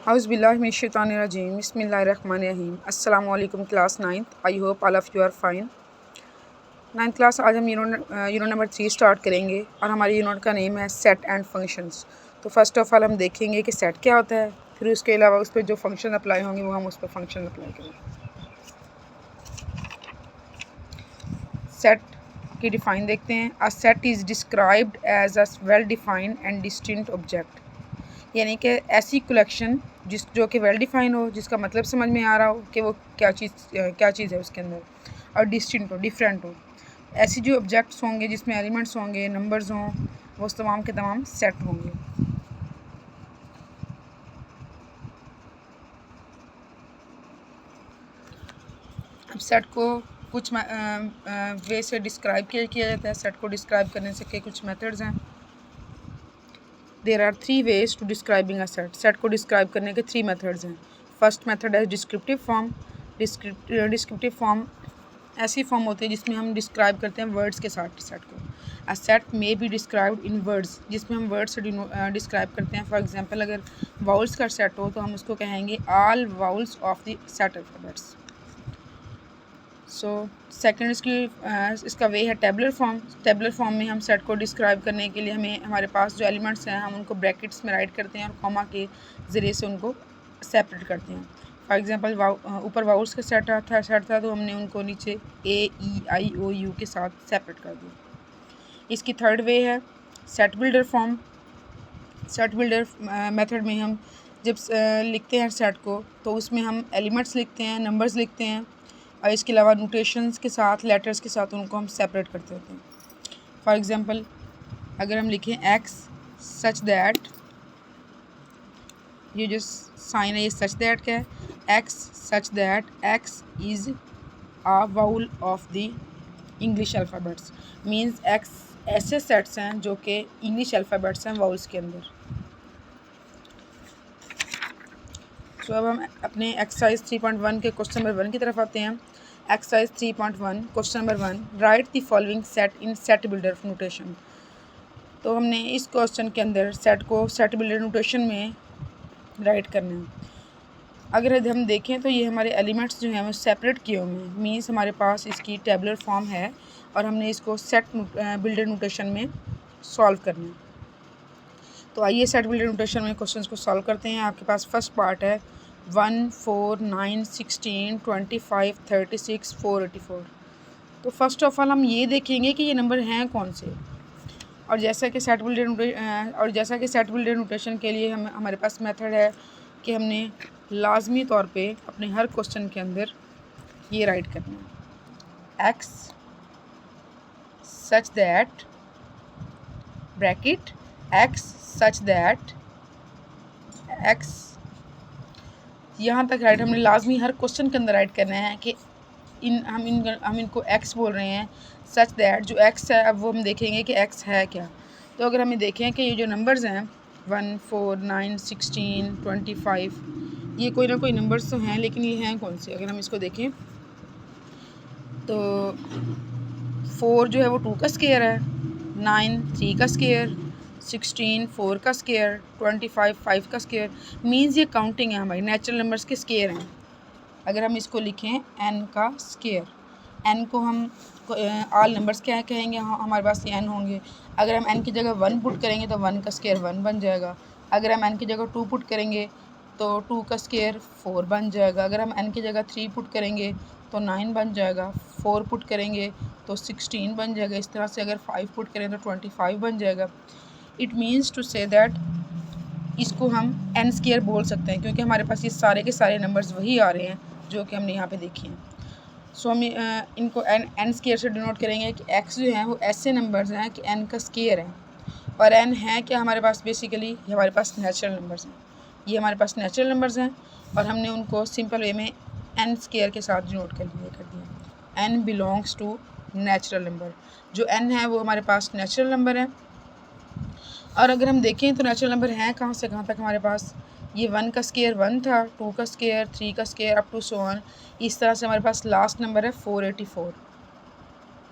Auzubillahiminash-shaytanir-rajim. Bismillahir-rahmanir-rahim. Assalamualaikum class 9th. I hope all of you are fine. 9th class आज हम unit number 3 start करेंगे और हमारी unit का नेम है सेट एंड फंक्शंस। तो फर्स्ट ऑफ ऑल हम देखेंगे कि सेट क्या होता है, फिर उसके अलावा उस पर जो फंक्शन अप्लाई होंगे वो हम उस पर फंक्शन अप्लाई करेंगे। सेट की डिफ़ाइन देखते हैं। A set is described as a well defined and distinct object, यानी कि ऐसी कलेक्शन जो कि वेल डिफाइन हो, जिसका मतलब समझ में आ रहा हो कि वो क्या चीज़ है उसके अंदर, और डिस्टिंक्ट हो, डिफरेंट हो। ऐसी जो ऑब्जेक्ट्स होंगे जिसमें एलिमेंट्स होंगे, नंबर्स हों, वो तमाम के तमाम सेट होंगे। अब सेट को कुछ वे से डिस्क्राइब किया जाता है। सेट को डिस्क्राइब करने से के कुछ मेथड्स हैं। There are 3 ways to describing a set. Set को डिस्क्राइब करने के 3 मेथड्स हैं। फर्स्ट मेथड है डिस्क्रिप्टिव फॉर्म। डिस्क्रिप्टिव फॉर्म ऐसी फॉर्म होती है जिसमें हम डिस्क्राइब करते हैं वर्ड्स के साथ सेट को। A set may be described in words, जिसमें हम वर्ड से डिस्क्राइब करते हैं। फॉर एग्जांपल, अगर वाउल्स का सेट हो तो हम उसको कहेंगे all vowels of the set alphabets. So second इसका वे है टेबुलर फॉर्म। टेबुलर फॉर्म में हम सेट को डिस्क्राइब करने के लिए हमारे पास जो एलिमेंट्स हैं हम उनको ब्रैकेट्स में राइट करते हैं और कॉमा के ज़रिए से उनको सेपरेट करते हैं। फॉर एग्जांपल, ऊपर वाउल्स का सेट था तो हमने उनको नीचे AEIOU के साथ सेपरेट कर दिया। इसकी थर्ड वे है set builder form. Set builder method में हम जब लिखते हैं सेट को तो उसमें हम एलिमेंट्स लिखते हैं, नंबर्स लिखते हैं, और इसके अलावा नोटेशंस के साथ, लेटर्स के साथ उनको हम सेपरेट करते होते हैं। फॉर एग्जांपल, अगर हम लिखें एक्स सच दैट, ये जो साइन है ये सच दैट क्या है, x such that x is a vowel of the English alphabets. Means x ऐसे सेट्स हैं जो कि इंग्लिश अल्फ़ाबेट्स हैं वाउल्स के अंदर। सो अब हम अपने एक्सरसाइज 3.1 के क्वेश्चन नंबर 1 की तरफ आते हैं। Exercise 3.1 question number 1, right the following set in set builder notation. तो हमने इस क्वेश्चन के अंदर सेट को सेट बिल्डर नोटेशन में राइट करना है। अगर हम देखें तो ये हमारे एलिमेंट्स जो हैं वो सेपरेट किए हुए हैं। मीन्स हमारे पास इसकी टेबुलर फॉर्म है और हमने इसको सेट बिल्डर नोटेशन में सॉल्व करना है। तो आइए सेट बिल्डर नोटेशन में क्वेश्चंस को सॉल्व करते हैं। आपके पास फर्स्ट पार्ट है 1, 4, 9, 16, 25, 36, 484। तो फर्स्ट ऑफ ऑल हम ये देखेंगे कि ये नंबर हैं कौन से। और जैसा कि सेट बिल्डर नोटेशन के लिए हमारे पास मेथड है कि हमने लाजमी तौर पे अपने हर क्वेश्चन के अंदर ये राइट करना है, x such that bracket x such that x, यहाँ तक राइट हमने लाजमी हर क्वेश्चन के अंदर राइट करना है कि हम इनको एक्स बोल रहे हैं। सच दैट जो एक्स है, अब वो हम देखेंगे कि एक्स है क्या। तो अगर हमें देखें कि ये जो नंबर्स हैं 1, 4, 9, 16, 25, ये कोई ना कोई नंबर्स तो हैं, लेकिन ये हैं कौन से। अगर हम इसको देखें तो 4 जो है वो 2 का स्क्वायर है, 9 3 का स्क्वायर, 16 4 का स्क्वायर, 25 5 का स्क्वायर। मीन्स ये काउंटिंग है, हमारी नेचुरल नंबर्स के स्क्वायर हैं। अगर हम इसको लिखें n का स्क्वायर, n को हम ऑल नंबर्स क्या कहेंगे, हमारे पास n होंगे। अगर हम n की जगह 1 पुट करेंगे तो 1 का स्क्वायर 1 बन जाएगा। अगर हम n की जगह 2 पुट करेंगे तो 2 का स्क्वायर 4 बन जाएगा। अगर हम n की जगह 3 पुट करेंगे तो 9 बन जाएगा। 4 पुट करेंगे तो 16 बन जाएगा। इस तरह से अगर 5 पुट करें तो 25 बन जाएगा। It means to say that इसको हम n स्क्वायर बोल सकते हैं, क्योंकि हमारे पास ये सारे के सारे नंबर्स वही आ रहे हैं जो कि हमने यहाँ पे देखे हैं। सो हम इनको n स्क्वायर से डिनोट करेंगे कि x जो है वो ऐसे नंबर्स हैं कि n का स्क्वायर है। और n है कि हमारे पास बेसिकली हमारे पास नेचुरल नंबर्स हैं। ये हमारे पास नेचुरल नंबर्स हैं और हमने उनको सिंपल वे में n स्क्वायर के साथ डिनोट कर दिया। n belongs to natural number. जो n है वो हमारे पास नेचुरल नंबर है। और अगर हम देखें तो नेचुरल नंबर हैं कहाँ से कहाँ तक हमारे पास, ये 1 का स्क्वायर 1 था, 2 का स्क्वायर 3 का square up to so on. इस तरह से हमारे पास लास्ट नंबर है 484।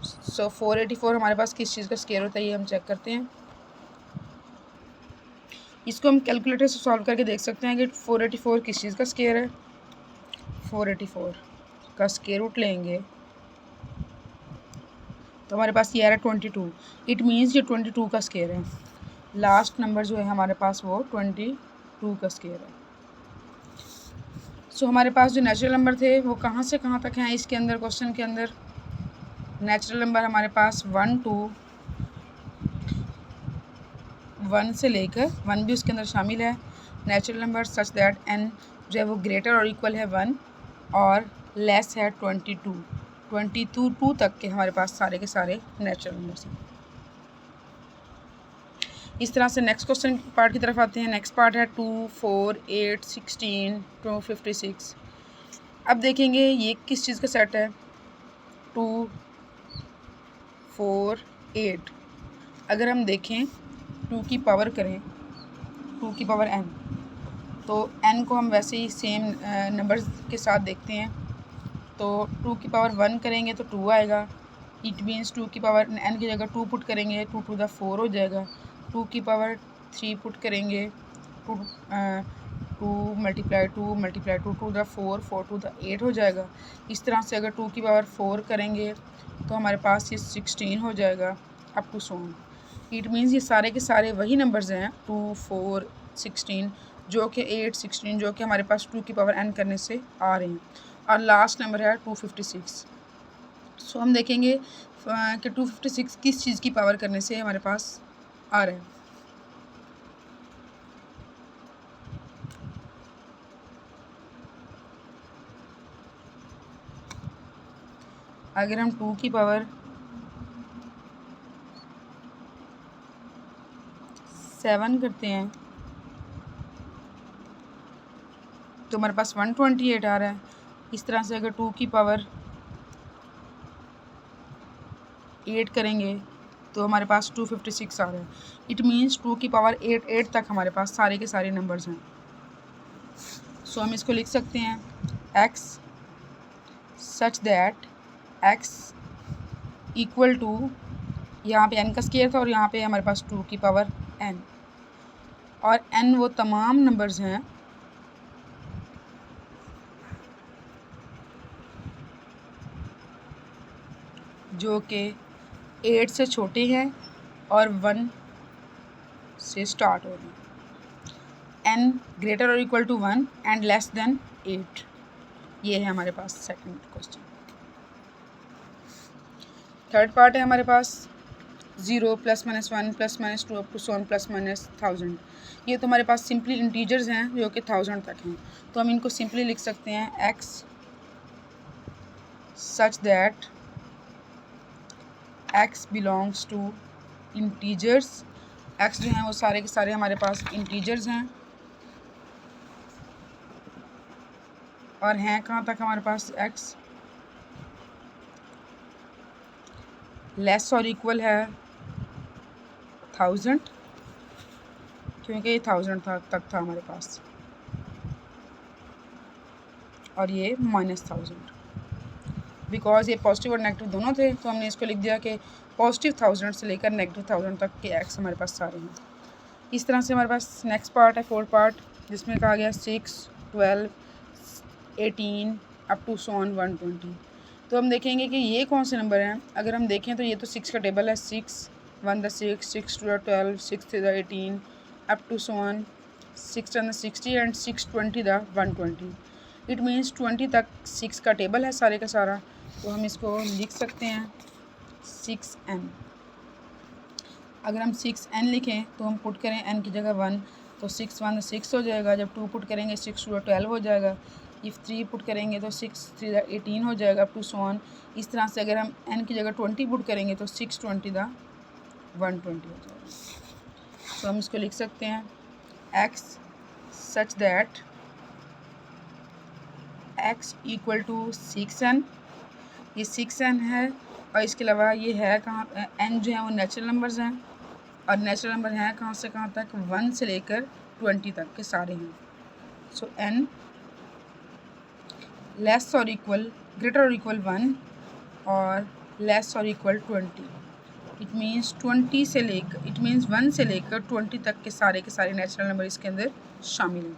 सो 484 हमारे पास किस चीज़ का स्क्वायर होता है ये हम चेक करते हैं। इसको हम कैलकुलेटर से सॉल्व करके देख सकते हैं कि 484 किस चीज़ का स्क्वायर है। 484 का स्क्वायर रूट लेंगे तो हमारे पास ये आ रहा है 22। इट मीन्स ये 22 का स्क्वायर है। लास्ट नंबर जो है हमारे पास वो 22 का स्क्वायर है। सो हमारे पास जो नेचुरल नंबर थे वो कहाँ से कहाँ तक हैं इसके अंदर, क्वेश्चन के अंदर नेचुरल नंबर हमारे पास 1 to 1 से लेकर 1 भी उसके अंदर शामिल है। Natural number such that n जो है वो ग्रेटर और इक्वल है 1 और लेस है 22 तक के हमारे पास सारे के सारे नेचुरल नंबर्स हैं। इस तरह से नेक्स्ट क्वेश्चन पार्ट की तरफ आते हैं। नेक्स्ट पार्ट है 2, 4, 8, 16, 256। अब देखेंगे ये किस चीज़ का सेट है। 2, 4, 8। अगर हम देखें 2 की पावर करें, 2 की पावर n, तो n को हम वैसे ही सेम नंबर्स के साथ देखते हैं। तो 2 की पावर 1 करेंगे तो 2 आएगा। इट मीन्स 2 की पावर n की जगह 2 पुट करेंगे 2 to the 4 हो जाएगा। 2 की पावर 3 पुट करेंगे 2 multiply 2 2 to the 4 4 to the 8 हो जाएगा। इस तरह से अगर 2 की पावर 4 करेंगे तो हमारे पास ये 16 हो जाएगा up to so on. It means ये सारे के सारे वही नंबर्स हैं 2, 4, 16 जो कि 8, 16 जो कि हमारे पास 2 की पावर n करने से आ रहे हैं। और लास्ट नंबर है 256। सो हम देखेंगे कि 256 किस चीज़ की पावर करने से हमारे पास आ रहा है। अगर हम 2 की पावर 7 करते हैं तो हमारे पास 128 आ रहा है। इस तरह से अगर 2 की पावर 8 करेंगे तो हमारे पास 256 आ रहा है। इट मीन्स 2 की पावर 8 तक हमारे पास सारे के सारे नंबर्स हैं। सो हम इसको लिख सकते हैं x such that x equal to, यहाँ पे n का स्क्वायर था और यहाँ पे हमारे पास 2 की पावर n, और n वो तमाम नंबर्स हैं जो कि 8 से छोटे हैं और 1 से स्टार्ट हो रहे हैं। n ग्रेटर और equal to 1 and less than 8। ये है हमारे पास सेकंड क्वेश्चन। थर्ड पार्ट है हमारे पास 0 +- 1 +- 2 अप टू 1 +-1000। ये तो हमारे पास सिंपली इंटीजर्स हैं जो कि 1000 तक हैं। तो हम इनको सिंपली लिख सकते हैं x such that x belongs to integers. x जो हैं वो सारे के सारे हमारे पास इंटीजर्स हैं और हैं कहाँ तक हमारे पास x लेस और इक्वल है 1000, क्योंकि ये 1000 तक था हमारे पास, और ये -1000 बिकॉज ये पॉजिटिव और नेगेटिव दोनों थे। तो हमने इसको लिख दिया कि पॉजिटिव 1000 से लेकर नेगेटिव 1000 तक के एक्स हमारे पास सारे हैं। इस तरह से हमारे पास नेक्स्ट पार्ट है फोर्थ पार्ट, जिसमें कहा गया 6, 12, 18 अप टू 120। तो हम देखेंगे कि ये कौन से नंबर हैं। अगर हम देखें तो ये तो 6 का टेबल है। 6 1 the 6, 6 2 the 12, 6 3 the 18 up to 6 10 the 60 and 6 20 the 120। It means 20 तक 6 का टेबल है सारे का सारा। तो हम इसको लिख सकते हैं 6n। अगर हम 6n लिखें तो हम पुट करें n की जगह 1 तो 6 1 6 हो जाएगा। जब 2 पुट करेंगे 6 2 12 हो जाएगा। इफ़ 3 पुट करेंगे तो 6 3 18 हो जाएगा अप टू 1। इस तरह से अगर हम n की जगह 20 पुट करेंगे तो 6 20 द 120 हो जाएगा। तो हम इसको लिख सकते हैं x such that x equal to 6n। ये 6n है और इसके अलावा ये है कहाँ, n जो है वो नेचुरल नंबर्स हैं और नेचुरल नंबर हैं कहाँ से कहाँ तक, 1 से लेकर 20 तक के सारे हैं। सो n लेस और इक्वल, ग्रेटर और इक्वल 1 और लेस और इक्वल 20। इट मीन्स 20 से लेकर, इट मीन्स 1 से लेकर 20 तक के सारे नेचुरल नंबर इसके अंदर शामिल हैं।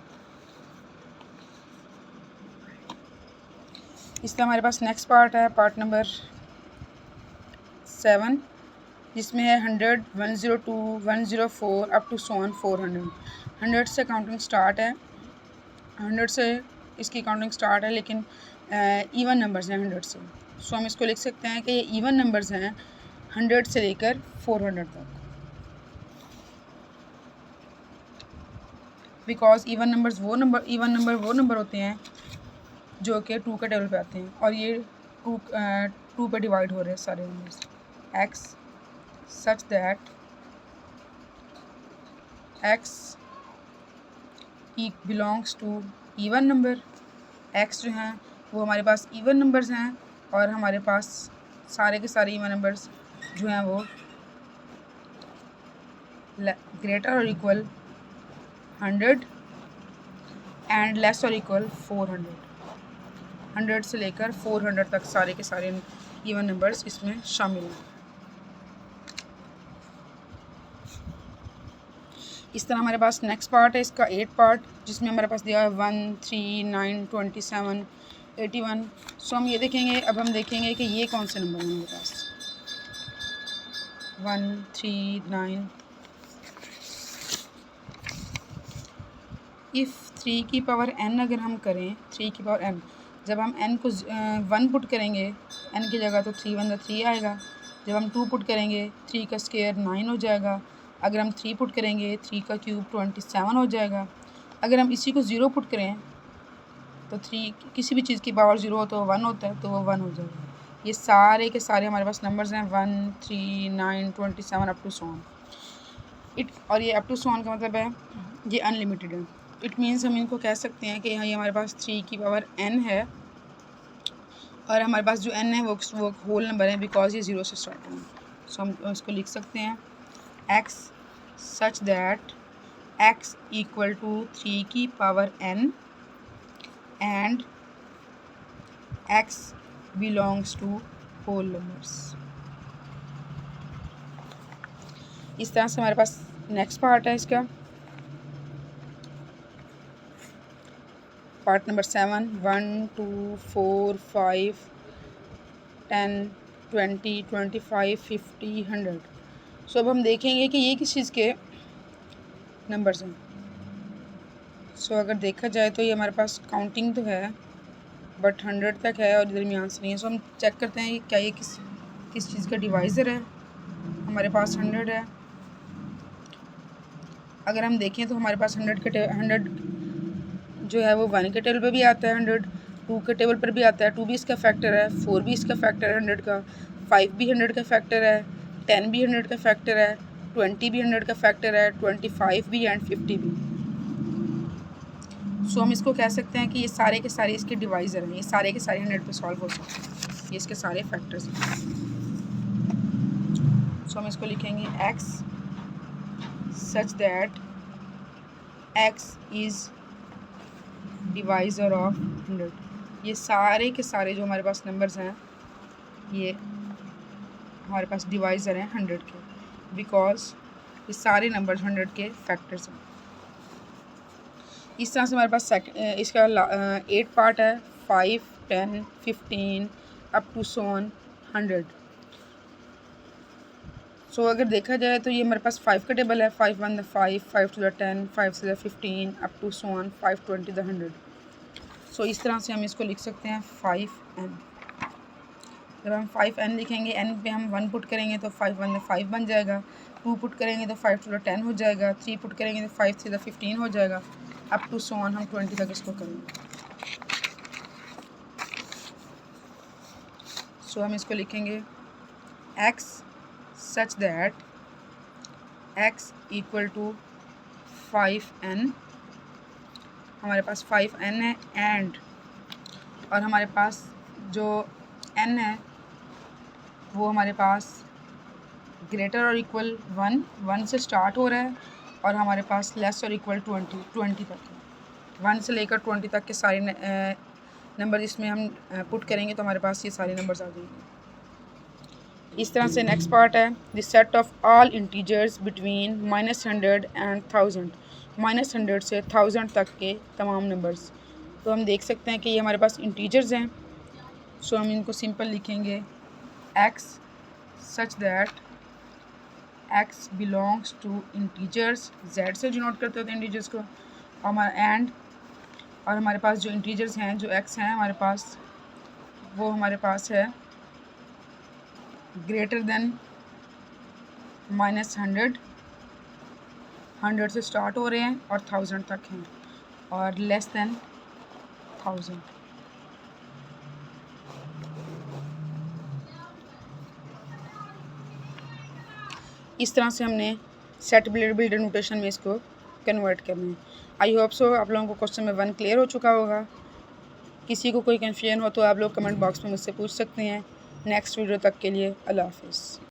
इसका हमारे पास नेक्स्ट पार्ट है, पार्ट नंबर 7, जिसमें है 100, 102, 104 अप टू 400। 100 से काउंटिंग स्टार्ट है, 100 से इसकी काउंटिंग स्टार्ट है, लेकिन इवन नंबर्स हैं 100 से। सो हम इसको लिख सकते हैं कि ये इवन नंबर्स हैं 100 से लेकर 400 तक, बिकॉज इवन नंबर वो नंबर होते हैं जो कि 2 के टेबल पे आते हैं, और ये 2 पे डिवाइड हो रहे हैं सारे numbers. x such that x belongs to even number. x जो हैं वो हमारे पास इवन नंबर्स हैं, और हमारे पास सारे के सारे इवन नंबर्स जो हैं वो ग्रेटर और इक्वल 100 एंड लेस और इक्वल 400। 100 से लेकर 400 तक सारे के सारे इवन नंबर्स इसमें शामिल हैं। इस तरह हमारे पास नेक्स्ट पार्ट है, इसका 8 पार्ट, जिसमें हमारे पास दिया है 1, 3, 9, 27, 81। सो हम ये देखेंगे, अब हम देखेंगे कि ये कौन से नंबर हैं हमारे पास। 1, 3, 9। इफ़ 3 की पावर n अगर हम करें, 3 की पावर n, जब हम n को 1 पुट करेंगे n की जगह तो 3 1 3 आएगा। जब हम 2 पुट करेंगे 3 का स्क्वायर 9 हो जाएगा। अगर हम 3 पुट करेंगे 3 का क्यूब 27 हो जाएगा। अगर हम इसी को 0 पुट करें तो 3 किसी भी चीज़ की पावर 0 हो तो 1 होता है, तो वो 1 हो जाएगा। ये सारे के सारे हमारे पास नंबर्स हैं 1, 3, 9, 27 अप टू 100। और ये अप टू 100 का मतलब है ये अनलिमिटेड है। इट मीन्स हम इनको कह सकते हैं कि यहाँ ये हमारे पास 3 की पावर n है, और हमारे पास जो n है वो होल नंबर है, बिकॉज ये 0 से स्टार्ट है। सो हम इसको लिख सकते हैं x such that x equal to 3 की power n and x belongs to whole numbers. इस तरह से हमारे पास नेक्स्ट पार्ट है, इसका पार्ट नंबर 7, 1, 2, 4, 5, 10, 20, 25, 50, 100। सो अब हम देखेंगे कि ये किस चीज़ के नंबर्स हैं। सो अगर देखा जाए तो ये हमारे पास काउंटिंग तो है, बट 100 तक है और दरमियान से नहीं है। सो हम चेक करते हैं क्या ये किस चीज़ का डिवाइज़र है। हमारे पास 100 है। अगर हम देखें तो हमारे पास 100 जो है वो 1 के टेबल पे भी आता है, 100 2 के टेबल पर भी आता है, 2 भी इसका फैक्टर है, 4 भी इसका फैक्टर है 100 का, 5 भी 100 का फैक्टर है, 10 भी 100 का फैक्टर है, 20 भी 100 का फैक्टर है, 25 भी एंड 50 भी। सो हम इसको कह सकते हैं कि ये सारे के सारे इसके डिवाइज़र हैं, ये सारे के सारे 100 पे सॉल्व हो सकते हैं, ये इसके सारे फैक्टर्स हैं। सो हम इसको लिखेंगे x such that x is divisor of 100। ये सारे के सारे जो हमारे पास नंबर्स हैं ये हमारे पास डिवाइज़र हैं 100 के, बिकॉज ये सारे नंबर्स 100 के फैक्टर्स हैं। इस तरह से हमारे पास इसका 8 पार्ट है, 5, 10, 15 अप टू 100। सो अगर देखा जाए तो ये हमारे पास 5 का टेबल है, 5 1 5, 5 2 10, 5 6 15 अप टू 5 20 100। सो इस तरह से हम इसको लिख सकते हैं 5n। जब हम 5n लिखेंगे, n पे हम 1 पुट करेंगे तो 5 1 5 बन जाएगा, 2 पुट करेंगे तो 5 2 10 हो जाएगा, 3 पुट करेंगे तो 5 3 15 हो जाएगा, अप टू हम 20 तक इसको करेंगे। सो हम इसको लिखेंगे x such that x equal to 5n। हमारे पास 5n है एंड, और हमारे पास जो n है वो हमारे पास ग्रेटर और इक्वल 1 से स्टार्ट हो रहा है, और हमारे पास लेस और इक्वल 20 तक है। 1 से लेकर 20 तक के सारे नंबर इसमें हम पुट करेंगे तो हमारे पास ये सारे नंबर्स आ जाएंगे। इस तरह से नेक्स्ट पार्ट है the set of all integers between -100 and 1000, -100 से 1000 तक के तमाम नंबर्स। तो हम देख सकते हैं कि ये हमारे पास इंटीजर्स हैं। सो हम इनको सिंपल लिखेंगे x such that x belongs to integers, z से डिनोट करते होते हैं इंटीजर्स को, हमारा एंड, और हमारे पास जो इंटीजर्स हैं जो x हैं हमारे पास, वो हमारे पास है ग्रेटर देन -100, 100 से स्टार्ट हो रहे हैं और 1000 तक हैं, और लेस देन 1000। इस तरह से हमने सेट बिल्डर नोटेशन में इसको कन्वर्ट करना है। आई होप सो आप लोगों को क्वेश्चन में 1 क्लियर हो चुका होगा। किसी को कोई कन्फ्यूजन हो तो आप लोग कमेंट बॉक्स में मुझसे पूछ सकते हैं। नेक्स्ट वीडियो तक के लिए अल्लाह हाफिज़।